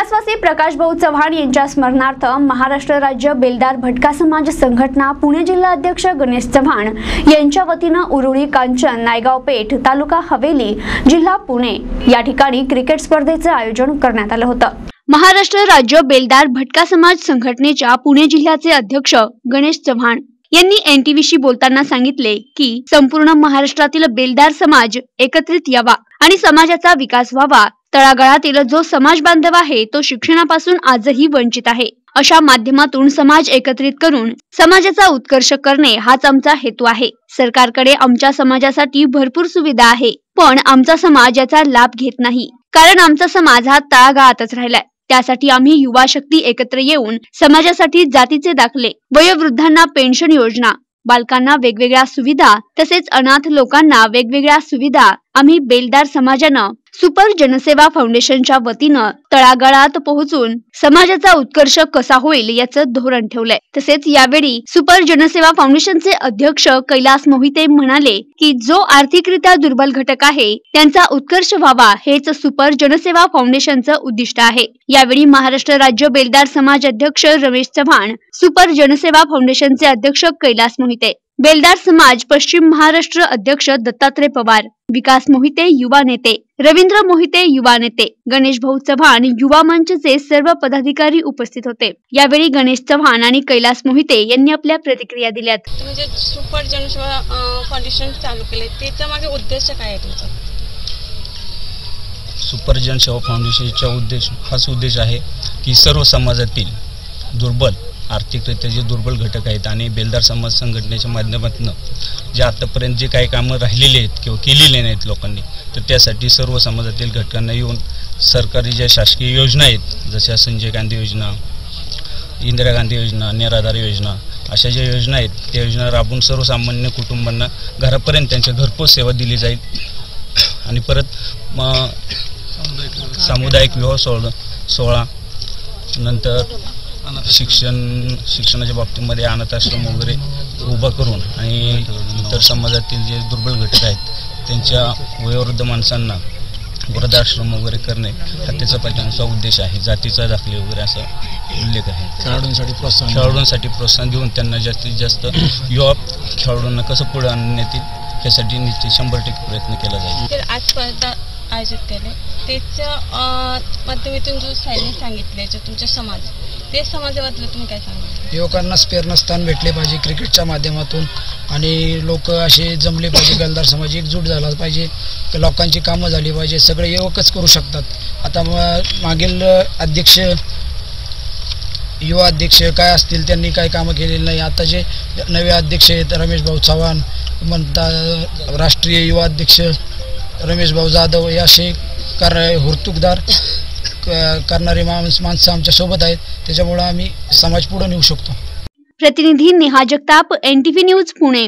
कैलासवासी प्रकाश भाऊ चव्हाण यांच्या स्मरणार्थ महाराष्ट्र राज्य बेलदार भटका समाज संघटना पुणे जिल्हा अध्यक्ष गणेश चव्हाण यांच्या वतीने उरुळी कांचन नायगाव पेठ तालुका हवेली जिल्हा पुणे या ठिकाणी क्रिकेट स्पर्धेचे आयोजन करण्यात आले होते। महाराष्ट्र राज्य बेलदार भटका समाज संघटनेच्या पुणे जिल्ह्याचे अध्यक्ष गणेश चव्हाण यांनी NTVशी बोलताना सांगितले की संपूर्ण महाराष्ट्रातील बेलदार समाज एकत्रित यावा आणि समाजाचा विकास व्हावा। तळागाळातील जो समाज बांधव आहे तो शिक्षणापासून आजही वंचित आहे। अशा माध्यमातून समाज एकत्रित करून समाजाचा उत्कर्ष करणे हाच आमचा हेतू आहे। सरकारकडे आमच्या समाजासाठी भरपूर सुविधा आहे, पण आमचा समाज याचा लाभ घेत नाही, कारण आमचा समाज हा तळागाळातच राहिलाय। त्यासाठी आम्ही युवा शक्ती एकत्र येऊन समाजासाठी जातीचे दाखले, वयोवृद्धांना पेन्शन योजना, बालकांना वेगवेगळ्या सुविधा तसेच अनाथ लोकांना वेगवेगळ्या सुविधा आम्ही बेलदार समाजानं सुपर जनसेवा फाउंडेशनच्या वतीनं तळागाळात पोहोचून समाजाचा उत्कर्ष कसा होईल याचं धोरण ठेवलंय। तसेच यावेळी सुपर जनसेवा फाउंडेशनचे अध्यक्ष कैलास मोहिते म्हणाले की जो आर्थिकरित्या दुर्बल घटक आहे त्यांचा उत्कर्ष व्हावा हेच सुपर जनसेवा फाउंडेशनचं उद्दिष्ट आहे। यावेळी महाराष्ट्र राज्य बेलदार समाज अध्यक्ष रमेश चव्हाण, सुपर जनसेवा फाउंडेशनचे अध्यक्ष कैलास मोहिते, बेलदार समाज पश्चिम महाराष्ट्र अध्यक्ष दत्तात्रय पवार, विकास मोहिते युवा नेते, रवींद्र मोहिते युवा नेते, गणेश भाऊ चव्हाण युवा मंचचे सर्व पदाधिकारी उपस्थित होते। यावेळी गणेश चव्हाण आणि कैलास मोहिते यांनी आपल्या प्रतिक्रिया दिल्यात। म्हणजे सुपर जनसेवा फाउंडेशन चालू केले, त्याच्या मागे उद्देश काय आहे तुमचा? सुपर जनसेवा फाउंडेशनचा हाच उद्देश आहे की सर्व समाजातील दुर्बल आर्थिकरित्या जे दुर्बल घटक आहेत आणि बेलदार समाज संघटनेच्या माध्यमातून जे आतापर्यंत जे काही कामं राहिलेले आहेत किंवा केलेले नाहीत लोकांनी, तर त्यासाठी सर्व समाजातील घटकांना येऊन सरकारी ज्या शासकीय योजना आहेत जशा संजय गांधी योजना, इंदिरा गांधी योजना, निराधार योजना, अशा ज्या योजना आहेत त्या योजना राबवून सर्वसामान्य कुटुंबांना घरापर्यंत त्यांच्या घरपोच सेवा दिली जाईल। आणि परत सामुदायिक विवाह सोहळा नंतर शिक्षणाच्या बाबतीमध्ये अनाथ आश्रम वगैरे उभा करून आणि इतर समाजातील जे दुर्बल घटक आहेत त्यांच्या वयोवृद्ध माणसांना वृद्धाश्रम वगैरे करणे हा त्याचा पाठिंबाचा उद्देश आहे। जातीचा दाखले वगैरे असा उल्लेख आहे। खेळाडूंसाठी प्रोत्साहन देऊन त्यांना जास्तीत जास्त युवा खेळाडूंना कसं पुढे आणण्यात येईल यासाठी निश्चित 100% प्रयत्न केला जाईल। आज स्पर्धा आयोजित केले त्याच्या माध्यमातून जो सायन्स सांगितले तुमच्या समाज, ते समाजाबद्दल तुम्ही काय सांगाल? युवकांना प्रेरणास्थान भेटले पाहिजे क्रिकेटच्या माध्यमातून आणि लोक असे जमले पाहिजे, बेलदार समाज एकजूट झाला पाहिजे, लोकांची कामं झाली पाहिजे, सगळे युवकच करू शकतात। आता मागील अध्यक्ष युवा अध्यक्ष काय असतील त्यांनी काय कामं केलेली नाही, आता जे नवे अध्यक्ष आहेत रमेश भाऊ चव्हाण म्हणतात, राष्ट्रीय युवा अध्यक्ष रमेश भाऊ जाधव या असे हुरतुकदार करणारे माणसं आमच्या सोबत आहेत, त्याच्यामुळे आम्ही समाज पुढे नेऊ शकतो। प्रतिनिधी नेहा जगताप, NTV न्यूज पुणे।